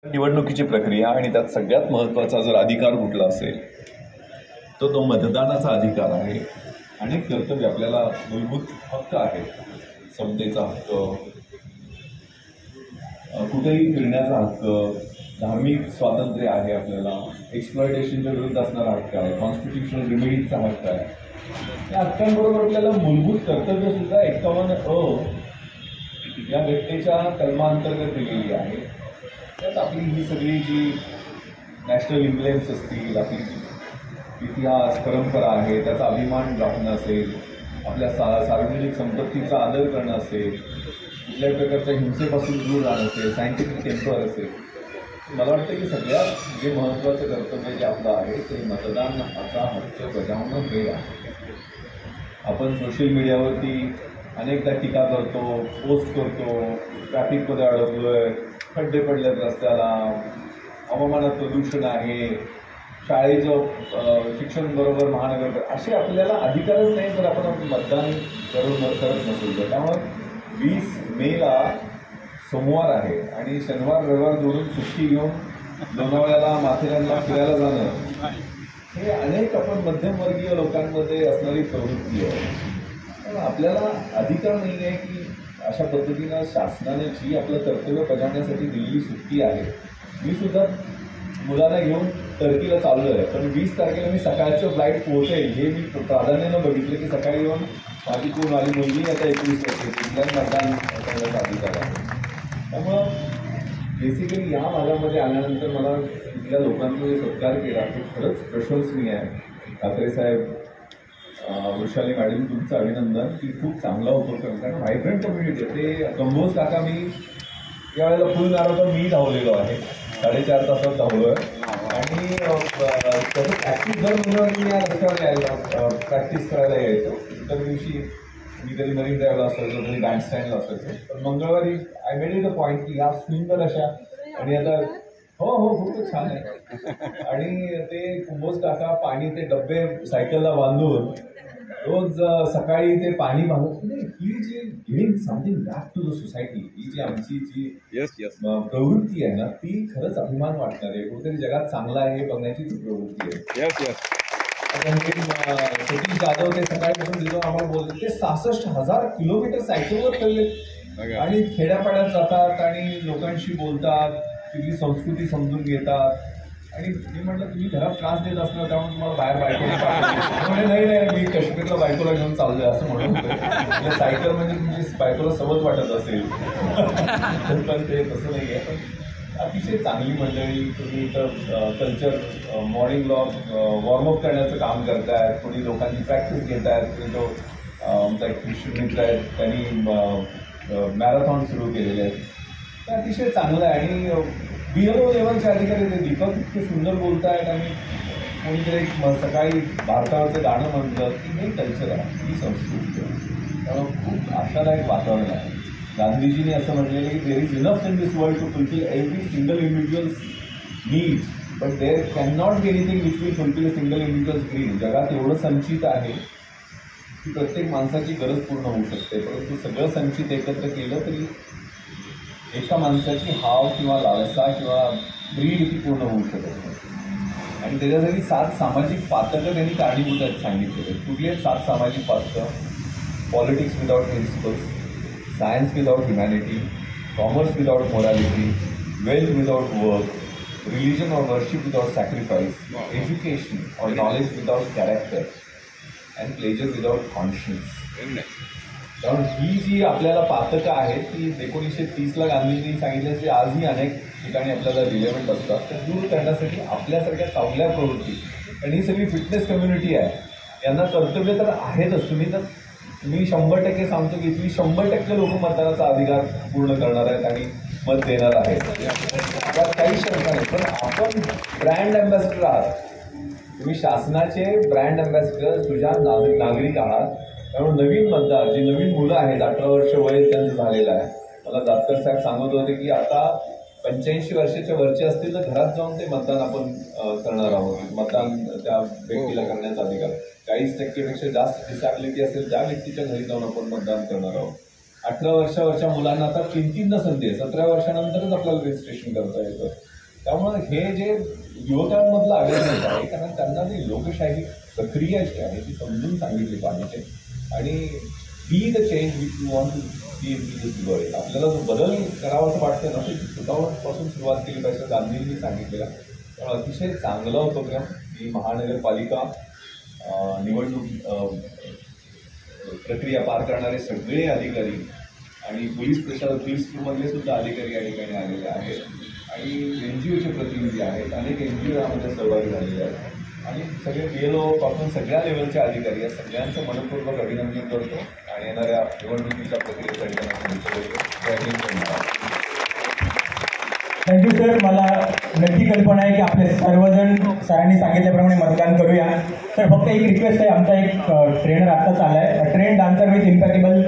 निवडणुकीची प्रक्रिया आणि त्यात सगळ्यात महत्त्वाचा जर अधिकार कुठला असेल तर तो मतदानाचा अधिकार आहे. अनेक कर्तव्य आपल्याला मूलभूत हक्क आहे. समतेचा हक्क, कुठेही फिरण्याचा हक्क, धार्मिक स्वातंत्र्य आहे, आपल्याला एक्सप्लॉयटेशनच्या विरुद्ध असणारा हक्क आहे, कॉन्स्टिट्युशनल रिमेडीजचा हक्क आहे. या हक्कांबरोबर आपल्याला मूलभूत कर्तव्य सुद्धा 51 या घटनेच्या कलमांतर्गत दिलेली आहे. त्यात आपली ही सगळी जी नॅशनल इम्प्लेन्स असतील, आपली इतिहास परंपरा आहे त्याचा अभिमान राखणं असेल, आपल्या सार्वजनिक संपत्तीचा आदर करणं असेल, कुठल्याही प्रकारच्या हिंसेपासून दूर राहणं असेल, सायंटिफिक टेम्पर असेल. मला वाटतं की सगळ्यात जे महत्त्वाचं कर्तव्य जे आपलं आहे ते मतदानाचा हक्क बजावणं हे आहे. आपण सोशल मीडियावरती अनेकदा टीका करतो, पोस्ट करतो, ट्रॅफिकमध्ये अडकलोय, खड्डे पडलेत रस्त्याला, हवामानात प्रदूषण आहे, शाळेचं शिक्षण बरोबर महानगर, असे आपल्याला अधिकारच नाही जर आपण मतदान करत नसेल तर. त्यामुळे 20 मेला सोमवार आहे आणि शनिवार रविवार जोडून सुट्टी घेऊन लोणावळ्याला माथेरानला फिरायला जाणं हे अनेक आपण मध्यमवर्गीय लोकांमध्ये असणारी प्रवृत्ती आहे. पण आपल्याला अधिकार नाही आहे की अशा पद्धतीनं शासनाने जी आपलं कर्तव्य बजावण्यासाठी दिलेली सुट्टी आहे. मी सुद्धा मुलांना घेऊन टर्कीला चाललो आहे, पण 20 तारखेला मी सकाळचं फ्लाईट पोहोचेल हे मी प्राधान्यानं बघितलं की सकाळी येऊन माझी मुलगी आता 21 वर्षाची, तिला मतदान करण्याचा अधिकार आहे. त्यामुळं बेसिकली या भागामध्ये आल्यानंतर मला तिथल्या लोकांचा जे सत्कार केला तो खरंच प्रशंसनीय आहे. ठाकरे साहेब, वृषाली मॅडम, तुमचं अभिनंदन की खूप चांगला उपक्रम, कारण व्हायब्रंट कम्युनिटी आहे. ते कंबोज काका मी यावेळेला फुल मॅरेथॉन मी धावलेलो आहे, 4.5 तासात धावलो आहे. आणि त्याचं प्रॅक्टिस दर महिन्यावर मी या रस्त्यावर यायला प्रॅक्टिस करायला यायचो. इतर दिवशी मी कधी मरीन ड्राईव्हला असायचो, कधी बँडस्टँडला असायचो. पण मंगळवारी I made it a point की या सुंदर अशा, आणि आता हो खूपच छान आहे. आणि ते कुंभोज काका पाणी ते डब्बे सायकलला बांधून रोज सकाळी ते पाणी बांधून, ही जी giving something back to the society, ही जी आमची जी प्रवृत्ती आहे ना, ती खरंच अभिमान वाटणार आहे. कुठेतरी जगात चांगला आहे हे बघण्याची ती प्रवृत्ती आहे. सतीश जाधव ते सकाळपासून दिलो आम्हाला बोलतो, ते 66,000 किलोमीटर सायकलवर फिरले आणि खेड्यापाड्यात जातात आणि लोकांशी बोलतात, तिथली संस्कृती समजून घेतात. आणि मी म्हटलं तुम्ही घरात त्रास देत असणार त्यामुळे तुम्हाला बाहेर बायकोला नाही मी काश्मीरला बायकोला घेऊन चाललोय असं म्हणून सायकल म्हणजे तुमची बायकोला सवत वाटत असेल पण ते तसं नाही आहे. पण अतिशय चांगली मंडळी, तुम्ही इथं कल्चर मॉर्निंग वॉर्मअप करण्याचं काम करतायत, कोणी लोकांची प्रॅक्टिस घेत आहेत. कोणी तो आमचा एक कृषी मित्र आहे त्यांनी मॅरेथॉन सुरू केलेले आहेत. ते अतिशय चांगलं आहे. आणि BLO लेवलचे अधिकारी ते दीपक इतके सुंदर बोलत आहेत. आणि कोणीतरी सकाळी भारतावरचं गाणं म्हणतं की हे कल्चर आहे, ही संस्कृती आहे. त्यामुळे खूप आशादायक वातावरण आहे. गांधीजींनी असं म्हटलेलं की there is enough in this world to fulfil every single individual's needs, but there can not be anything which will fulfil a single individual's dream. जगात एवढं संचित आहे की प्रत्येक माणसाची गरज पूर्ण होऊ शकते, परंतु सगळं संचित एकत्र केलं तरी एका माणसाची हाव किंवा लालसा किंवा ब्रीड ती पूर्ण होऊ शकत नाही. आणि त्याच्यासाठी 7 सामाजिक पातकं त्यांनी कारणीभूत आहेत सांगितलेले. कुठली आहेत 7 सामाजिक पातकं? Politics without principles, science without humanity, commerce without morality, wealth without work, religion और वर्शिप विदाउट सॅक्रिफाईस, एज्युकेशन और knowledge without character, and pleasure without conscience. कारण ही जी आपल्याला पातकं आहेत ती 1930ला गांधीजींनी सांगितलं की आजही अनेक ठिकाणी आपल्याला रिलेव्हंट असतात. तर दूर करण्यासाठी आपल्यासारख्या चांगल्या प्रवृत्ती, आणि ही सगळी फिटनेस कम्युनिटी आहे, यांना कर्तव्य तर आहेतच. तुम्ही 100% सांगतो की तुम्ही 100% लोक मतदानाचा अधिकार पूर्ण करणार आहेत आणि मत देणार आहेत, त्यात काही शंका नाही. पण आपण ब्रँड अँबॅसिडर आहात, तुम्ही शासनाचे ब्रँड अँबॅसिडर, तुझ्या नागरिक आहात. त्यामुळे नवीन मतदार, जी नवीन मुलं आहेत, 18 वर्ष वय त्यांचं झालेलं आहे. मला दातकर साहेब सांगत होते की आता 85 वर्षाच्या वरचे असतील तर घरात जाऊन ते मतदान आपण करणार आहोत. मतदान त्या व्यक्तीला करण्याचा अधिकार. 40%पेक्षा जास्त डिसॅबिलिटी असेल त्या व्यक्तीच्या घरी जाऊन आपण मतदान करणार आहोत. 18 वर्षावरच्या मुलांना आता 3 संधी आहे. 17 वर्षानंतरच आपल्याला रजिस्ट्रेशन करता येतं. त्यामुळे हे जे युवकांमधलं अवेअरनेस आहे, कारण त्यांना ती लोकशाही प्रक्रिया जी आहे ती समजून सांगितली पाहिजे आणि be the change which you want to see in this world. आपल्याला जो बदल करावा असं वाटतं ना, ते स्वतःपासून सुरुवात केली पाहिजे, गांधींनी सांगितलेलं. त्यामुळे अतिशय चांगला उपक्रम. ही महानगरपालिका निवडणूक प्रक्रिया पार करणारे सगळे अधिकारी आणि पोलीसमधले सुद्धा अधिकारी या ठिकाणी आलेले आहेत आणि NGOचे प्रतिनिधी आहेत. अनेक NGO यामध्ये सहभागी झालेले आहेत आणि सगळे BLO पासून सगळ्या लेवलचे अधिकारी या सगळ्यांचं मनपूर्वक अभिनंदन करतो आणि येणाऱ्या निवडणुकीच्या प्रक्रियेसाठी त्यांना शुभेच्छा. Thank you sir. मला नक्की कल्पना आहे की आपले सर्वजण सरांनी सांगितल्याप्रमाणे मतदान करूया. सर फक्त एक रिक्वेस्ट आहे, आमचा एक ट्रेनर आत्ताच आला आहे, ट्रेन डान्सर विथ इम्पॅक्टेबल